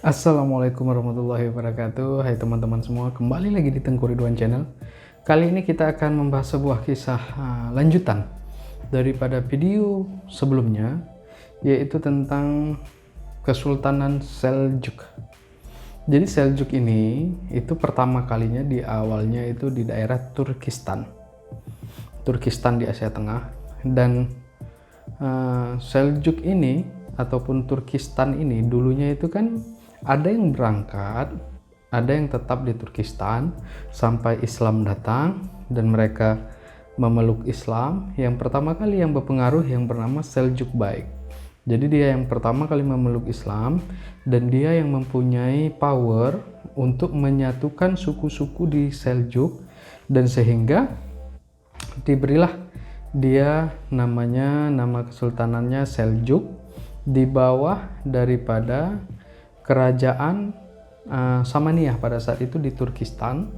Assalamualaikum warahmatullahi wabarakatuh. Hai teman-teman semua, kembali lagi di Tengku Ridwan Channel. Kali ini kita akan membahas sebuah kisah lanjutan daripada video sebelumnya, yaitu tentang Kesultanan Seljuk. Jadi Seljuk ini itu pertama kalinya di awalnya itu di daerah Turkistan di Asia Tengah. Dan Seljuk ini ataupun Turkistan ini dulunya itu kan ada yang berangkat, ada yang tetap di Turkistan sampai Islam datang dan mereka memeluk Islam. Yang pertama kali yang berpengaruh yang bernama Seljuk Baik. Jadi dia yang pertama kali memeluk Islam dan dia yang mempunyai power untuk menyatukan suku-suku di Seljuk, dan sehingga diberilah dia nama kesultanannya Seljuk di bawah daripada kerajaan Samaniyah pada saat itu di Turkistan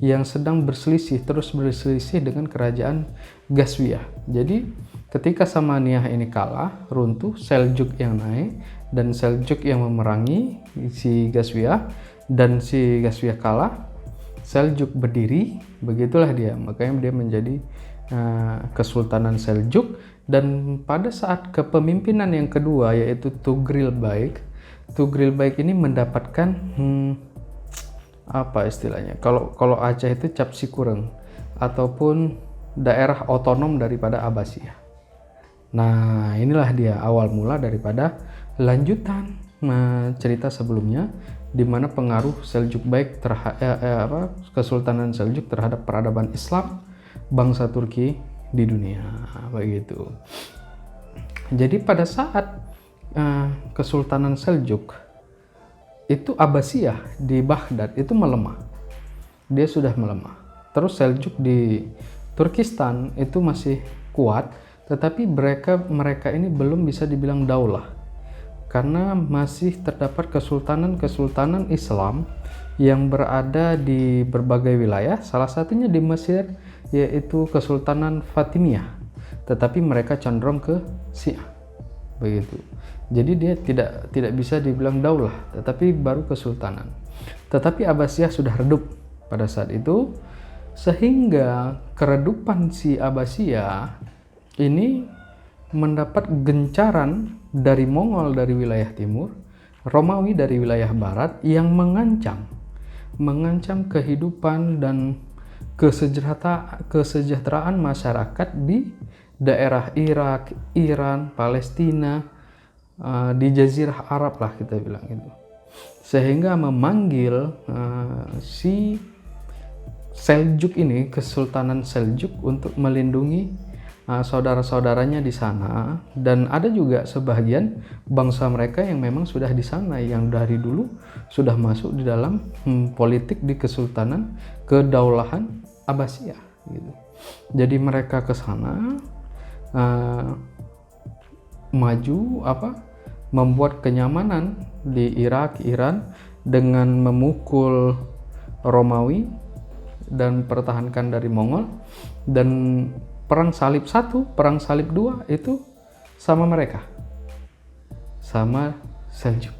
yang sedang terus berselisih dengan kerajaan Ghazwiyah. Jadi ketika Samaniyah ini kalah, runtuh, Seljuk yang naik dan Seljuk yang memerangi si Ghazwiyah, dan si Ghazwiyah kalah, Seljuk berdiri, begitulah dia. Makanya dia menjadi Kesultanan Seljuk. Dan pada saat kepemimpinan yang kedua yaitu Tugril Baik ini mendapatkan apa istilahnya? Kalau Aceh itu Capsikureng ataupun daerah otonom daripada Abbasiyah. Nah, inilah dia awal mula daripada lanjutan cerita sebelumnya, di mana pengaruh Seljuk Baik Kesultanan Seljuk terhadap peradaban Islam bangsa Turki di dunia, begitu. Jadi pada saat Kesultanan Seljuk itu, Abbasiyah di Baghdad itu melemah, dia sudah melemah. Terus Seljuk di Turkistan itu masih kuat, tetapi mereka ini belum bisa dibilang daulah karena masih terdapat kesultanan Islam yang berada di berbagai wilayah, salah satunya di Mesir yaitu Kesultanan Fatimiyah, tetapi mereka condong ke Syiah, begitu. Jadi dia tidak bisa dibilang daulah, tetapi baru kesultanan. Tetapi Abbasiyah sudah redup pada saat itu, sehingga keredupan si Abbasiyah ini mendapat gencaran dari Mongol dari wilayah timur, Romawi dari wilayah barat, yang mengancam kehidupan dan kesejahteraan masyarakat di daerah Irak, Iran, Palestina, di Jazirah Arab lah kita bilang itu. Sehingga memanggil si Seljuk ini, Kesultanan Seljuk, untuk melindungi saudara-saudaranya di sana. Dan ada juga sebagian bangsa mereka yang memang sudah di sana, yang dari dulu sudah masuk di dalam politik di Kesultanan Kedaulahan Abbasiyah gitu. Jadi mereka ke sana membuat kenyamanan di Irak, Iran dengan memukul Romawi dan pertahankan dari Mongol. Dan perang salib 1, perang salib 2 itu sama mereka, sama Seljuk.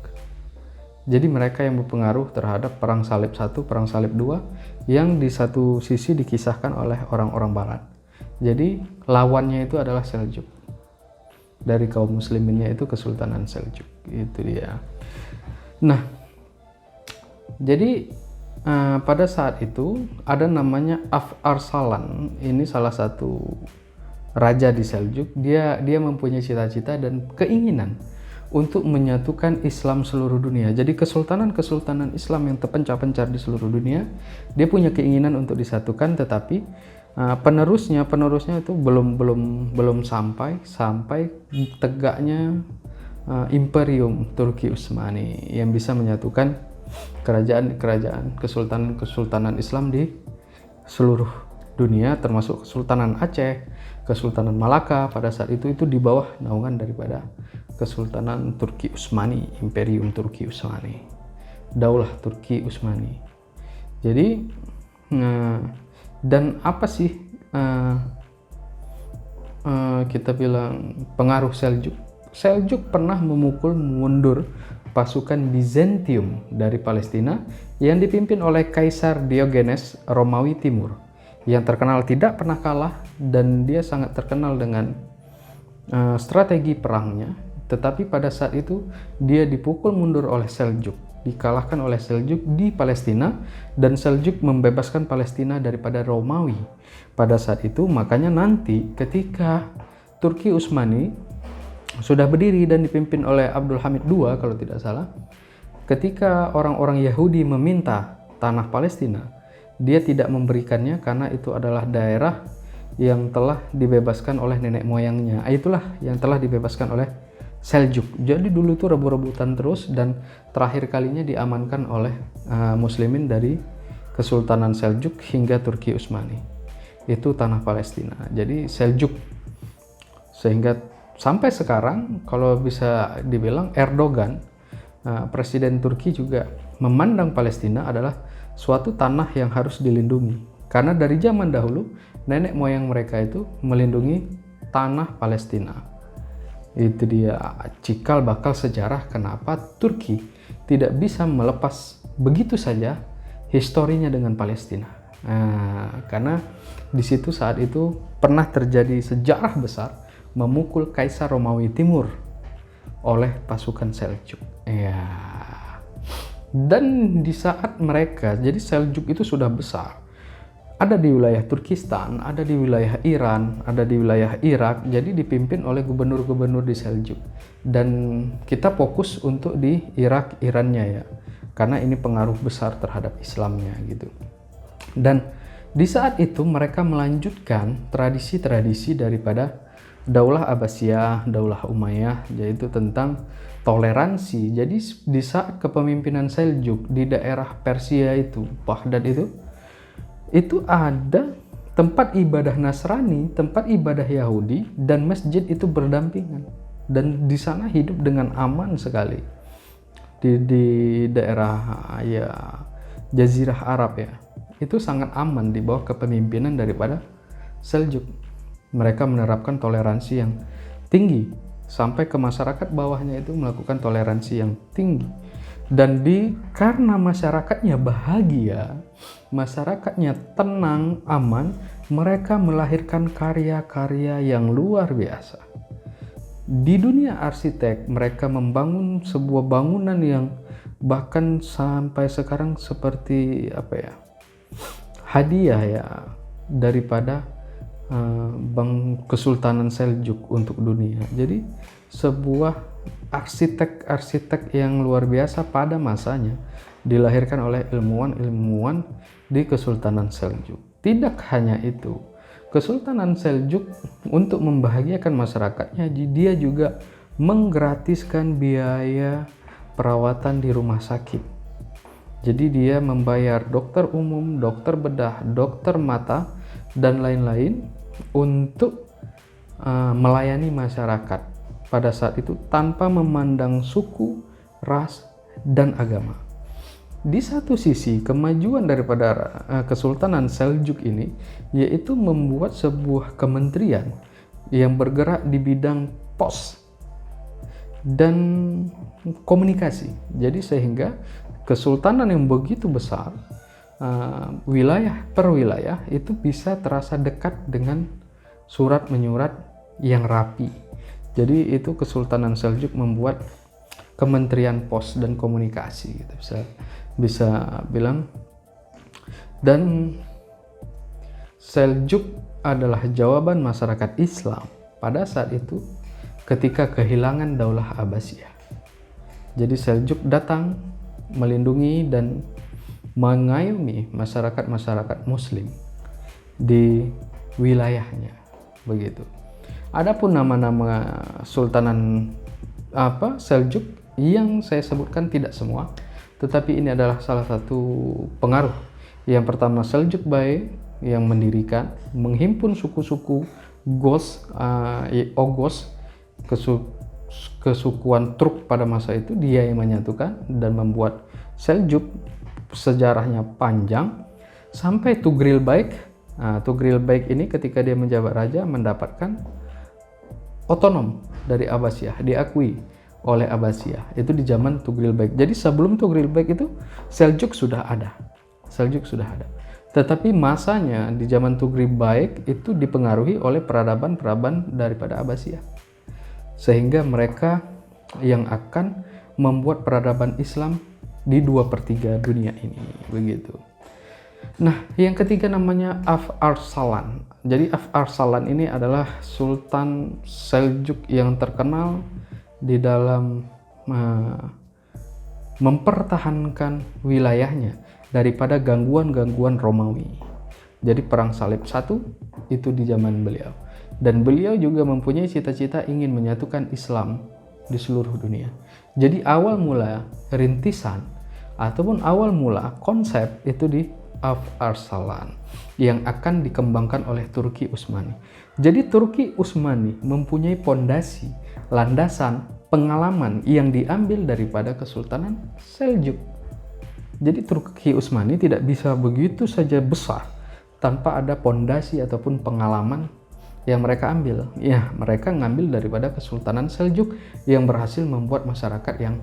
Jadi mereka yang berpengaruh terhadap perang salib 1, perang salib 2, yang di satu sisi dikisahkan oleh orang-orang barat. Jadi lawannya itu adalah Seljuk. Dari kaum musliminnya itu Kesultanan Seljuk, itu dia. Nah, jadi pada saat itu ada namanya Arsalan. Ini salah satu raja di Seljuk. Dia mempunyai cita-cita dan keinginan untuk menyatukan Islam seluruh dunia. Jadi kesultanan Islam yang terpencar-pencar di seluruh dunia, dia punya keinginan untuk disatukan, tetapi penerusnya itu belum sampai tegaknya Imperium Turki Utsmani yang bisa menyatukan kerajaan kesultanan Islam di seluruh dunia, termasuk Kesultanan Aceh, Kesultanan Malaka pada saat itu di bawah naungan daripada Kesultanan Turki Utsmani, Imperium Turki Utsmani, Daulah Turki Utsmani. Jadi dan apa sih kita bilang pengaruh Seljuk? Seljuk pernah memukul mundur pasukan Bizantium dari Palestina yang dipimpin oleh Kaisar Diogenes Romawi Timur, yang terkenal tidak pernah kalah dan dia sangat terkenal dengan strategi perangnya. Tetapi pada saat itu dia dipukul mundur oleh Seljuk, dikalahkan oleh Seljuk di Palestina, dan Seljuk membebaskan Palestina daripada Romawi pada saat itu. Makanya nanti ketika Turki Utsmani sudah berdiri dan dipimpin oleh Abdul Hamid II kalau tidak salah, ketika orang-orang Yahudi meminta tanah Palestina, dia tidak memberikannya karena itu adalah daerah yang telah dibebaskan oleh nenek moyangnya. Itulah yang telah dibebaskan oleh Seljuk. Jadi dulu itu rebut-rebutan terus, dan terakhir kalinya diamankan oleh muslimin dari Kesultanan Seljuk hingga Turki Utsmani. Itu tanah Palestina. Jadi Seljuk. Sehingga sampai sekarang kalau bisa dibilang Erdogan, presiden Turki, juga memandang Palestina adalah suatu tanah yang harus dilindungi. Karena dari zaman dahulu nenek moyang mereka itu melindungi tanah Palestina. Itu dia cikal bakal sejarah kenapa Turki tidak bisa melepas begitu saja historinya dengan Palestina. Karena di situ saat itu pernah terjadi sejarah besar memukul Kaisar Romawi Timur oleh pasukan Seljuk. Ya. Dan di saat mereka, jadi Seljuk itu sudah besar. Ada di wilayah Turkistan, ada di wilayah Iran, ada di wilayah Irak. Jadi dipimpin oleh gubernur-gubernur di Seljuk. Dan kita fokus untuk di Irak, Irannya ya. Karena ini pengaruh besar terhadap Islamnya gitu. Dan di saat itu mereka melanjutkan tradisi-tradisi daripada Daulah Abbasiyah, Daulah Umayyah, yaitu tentang toleransi. Jadi di saat kepemimpinan Seljuk di daerah Persia itu, Baghdad itu ada tempat ibadah Nasrani, tempat ibadah Yahudi, dan masjid itu berdampingan. Dan di sana hidup dengan aman sekali. Di daerah ya Jazirah Arab ya. Itu sangat aman di bawah kepemimpinan daripada Seljuk. Mereka menerapkan toleransi yang tinggi sampai ke masyarakat bawahnya itu melakukan toleransi yang tinggi. Dan karena masyarakatnya bahagia, masyarakatnya tenang, aman, mereka melahirkan karya-karya yang luar biasa. Di dunia arsitek, mereka membangun sebuah bangunan yang bahkan sampai sekarang seperti hadiah ya daripada Kesultanan Seljuk untuk dunia. Jadi sebuah arsitek-arsitek yang luar biasa pada masanya dilahirkan oleh ilmuwan-ilmuwan di Kesultanan Seljuk. Tidak hanya itu, Kesultanan Seljuk untuk membahagiakan masyarakatnya, dia juga menggratiskan biaya perawatan di rumah sakit. Jadi dia membayar dokter umum, dokter bedah, dokter mata, dan lain-lain untuk melayani masyarakat pada saat itu tanpa memandang suku, ras, dan agama. Di satu sisi, kemajuan daripada Kesultanan Seljuk ini yaitu membuat sebuah kementerian yang bergerak di bidang pos dan komunikasi. Jadi sehingga kesultanan yang begitu besar, wilayah per wilayah itu bisa terasa dekat dengan surat menyurat yang rapi. Jadi itu Kesultanan Seljuk membuat Kementerian Pos dan Komunikasi gitu, bisa bilang. Dan Seljuk adalah jawaban masyarakat Islam pada saat itu ketika kehilangan Daulah Abbasiyah. Jadi Seljuk datang melindungi dan mengayomi masyarakat-masyarakat Muslim di wilayahnya, begitu. Adapun nama-nama Sultanan Seljuk yang saya sebutkan tidak semua, tetapi ini adalah salah satu pengaruh. Yang pertama, Seljuk Bey yang mendirikan, menghimpun suku-suku Ogos, kesukuan Turk pada masa itu, dia yang menyatukan dan membuat Seljuk sejarahnya panjang sampai Tugril Bey. Tugril Bey ini ketika dia menjabat raja mendapatkan otonom dari Abbasiyah, diakui oleh Abbasiyah. Itu di zaman Tughril Baik. Jadi sebelum Tughril Baik itu Seljuk sudah ada. Seljuk sudah ada. Tetapi masanya di zaman Tughril Baik itu dipengaruhi oleh peradaban-peradaban daripada Abbasiyah. Sehingga mereka yang akan membuat peradaban Islam di 2/3 dunia ini, begitu. Nah, yang ketiga namanya Af Arsalan. Jadi Af Arsalan ini adalah Sultan Seljuk yang terkenal di dalam mempertahankan wilayahnya daripada gangguan-gangguan Romawi. Jadi perang salib 1 itu di zaman beliau. Dan beliau juga mempunyai cita-cita ingin menyatukan Islam di seluruh dunia. Jadi awal mula rintisan ataupun awal mula konsep itu di Af Arsalan yang akan dikembangkan oleh Turki Utsmani. Jadi Turki Utsmani mempunyai pondasi, landasan, pengalaman yang diambil daripada Kesultanan Seljuk. Jadi Turki Utsmani tidak bisa begitu saja besar tanpa ada pondasi ataupun pengalaman yang mereka ambil. Ya, mereka ngambil daripada Kesultanan Seljuk yang berhasil membuat masyarakat yang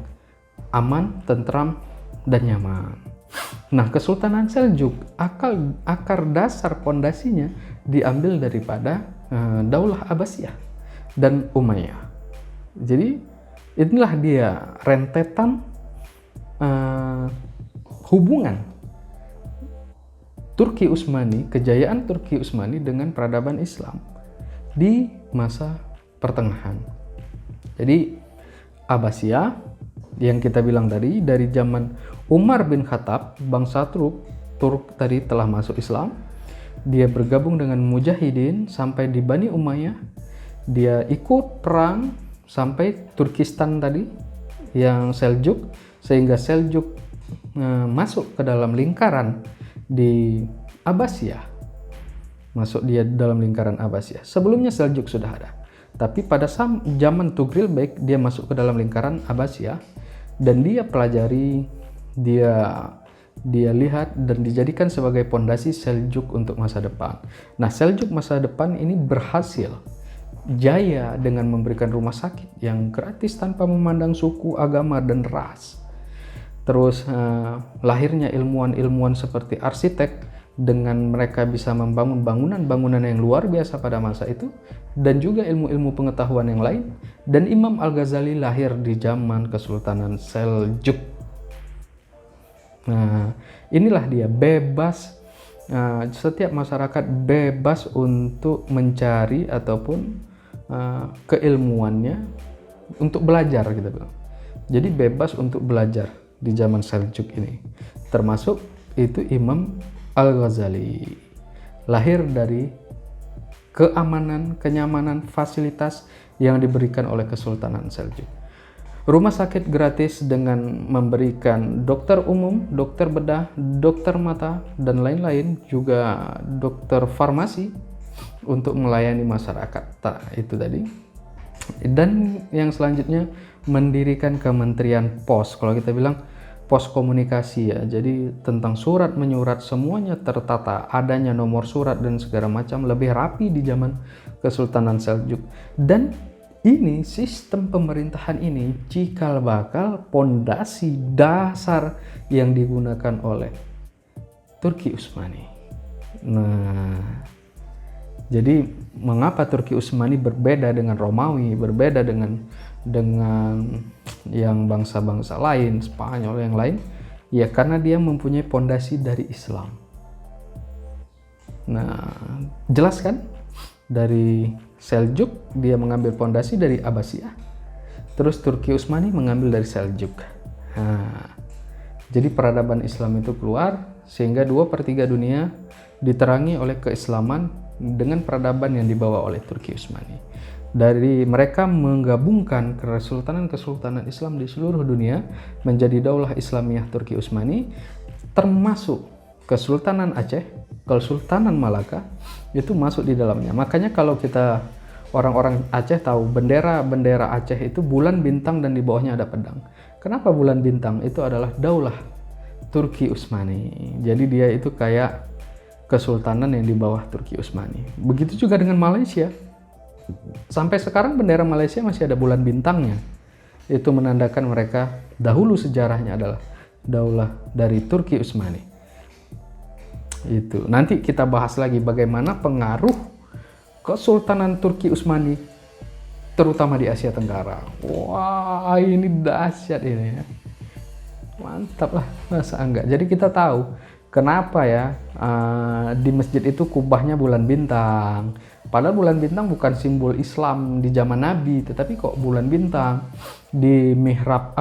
aman, tentram, dan nyaman. Nah, Kesultanan Seljuk akar dasar pondasinya diambil daripada Daulah Abbasiyah dan Umayyah. Jadi inilah dia rentetan hubungan Turki Utsmani, kejayaan Turki Utsmani dengan peradaban Islam di masa pertengahan. Jadi Abbasiyah yang kita bilang tadi dari zaman Umar bin Khattab, bangsa Turk tadi telah masuk Islam. Dia bergabung dengan Mujahidin sampai di Bani Umayyah. Dia ikut perang sampai Turkistan tadi yang Seljuk, sehingga Seljuk masuk ke dalam lingkaran di Abbasiyah. Masuk dia dalam lingkaran Abbasiyah. Sebelumnya Seljuk sudah ada. Tapi pada zaman Tughril Baik dia masuk ke dalam lingkaran Abbasiyah dan dia pelajari, dia lihat dan dijadikan sebagai pondasi Seljuk untuk masa depan. Nah, Seljuk masa depan ini berhasil jaya dengan memberikan rumah sakit yang gratis tanpa memandang suku, agama, dan ras. Terus lahirnya ilmuwan-ilmuwan seperti arsitek dengan mereka bisa membangun bangunan-bangunan yang luar biasa pada masa itu, dan juga ilmu-ilmu pengetahuan yang lain. Dan Imam Al-Ghazali lahir di zaman Kesultanan Seljuk. Nah, inilah dia bebas, setiap masyarakat bebas untuk mencari ataupun keilmuannya untuk belajar gitu. Jadi bebas untuk belajar di zaman Seljuk ini. Termasuk itu Imam Al-Ghazali. Lahir dari keamanan, kenyamanan, fasilitas yang diberikan oleh Kesultanan Seljuk. Rumah sakit gratis dengan memberikan dokter umum, dokter bedah, dokter mata, dan lain-lain, juga dokter farmasi untuk melayani masyarakat. Itu tadi. Dan yang selanjutnya mendirikan Kementerian Pos. Kalau kita bilang pos komunikasi ya, jadi tentang surat menyurat semuanya tertata, adanya nomor surat dan segala macam lebih rapi di zaman Kesultanan Seljuk. Dan ini sistem pemerintahan ini cikal bakal pondasi dasar yang digunakan oleh Turki Utsmani. Nah, jadi mengapa Turki Utsmani berbeda dengan Romawi, berbeda dengan yang bangsa-bangsa lain, Spanyol yang lain? Ya karena dia mempunyai pondasi dari Islam. Nah, jelas kan? Dari Seljuk dia mengambil pondasi dari Abbasiyah. Terus Turki Utsmani mengambil dari Seljuk. Nah, jadi peradaban Islam itu keluar sehingga 2/3 dunia diterangi oleh keislaman dengan peradaban yang dibawa oleh Turki Utsmani. Dari mereka menggabungkan kesultanan-kesultanan Islam di seluruh dunia menjadi Daulah Islamiyah Turki Utsmani, termasuk Kesultanan Aceh, Kesultanan Malaka itu masuk di dalamnya. Makanya kalau kita orang-orang Aceh tahu bendera Aceh itu bulan bintang dan di bawahnya ada pedang. Kenapa bulan bintang? Itu adalah Daulah Turki Utsmani. Jadi dia itu kayak kesultanan yang di bawah Turki Utsmani. Begitu juga dengan Malaysia. Sampai sekarang bendera Malaysia masih ada bulan bintangnya. Itu menandakan mereka dahulu sejarahnya adalah daulah dari Turki Utsmani. Itu nanti kita bahas lagi bagaimana pengaruh Kesultanan Turki Utsmani terutama di Asia Tenggara. Wah, ini dahsyat ini ya. Mantap lah, masa enggak. Jadi kita tahu kenapa ya di masjid itu kubahnya bulan bintang. Padahal bulan bintang bukan simbol Islam di zaman Nabi, tetapi kok bulan bintang di mihrab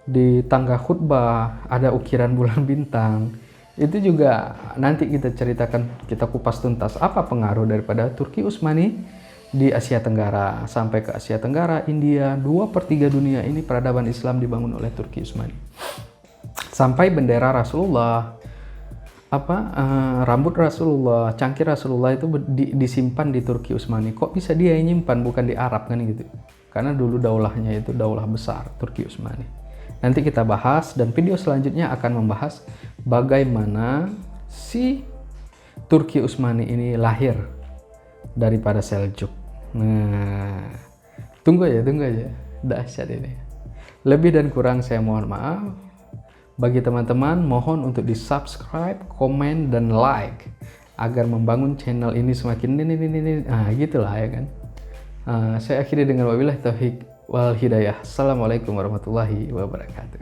di tangga khutbah ada ukiran bulan bintang. Itu juga nanti kita ceritakan, kita kupas tuntas apa pengaruh daripada Turki Utsmani di Asia Tenggara sampai ke Asia Tenggara, India, 2/3 dunia ini peradaban Islam dibangun oleh Turki Utsmani. Sampai bendera Rasulullah, rambut Rasulullah, cangkir Rasulullah itu disimpan di Turki Utsmani. Kok bisa dia yang nyimpan bukan di Arab kan gitu? Karena dulu daulahnya itu daulah besar Turki Utsmani. Nanti kita bahas dan video selanjutnya akan membahas bagaimana si Turki Utsmani ini lahir daripada Seljuk. Nah, tunggu aja, dahsyat ini. Lebih dan kurang saya mohon maaf. Bagi teman-teman, mohon untuk di-subscribe, komen, dan like agar membangun channel ini semakin gitulah ya kan. Saya akhiri dengan wabillahi taufiq wal hidayah. Assalamualaikum warahmatullahi wabarakatuh.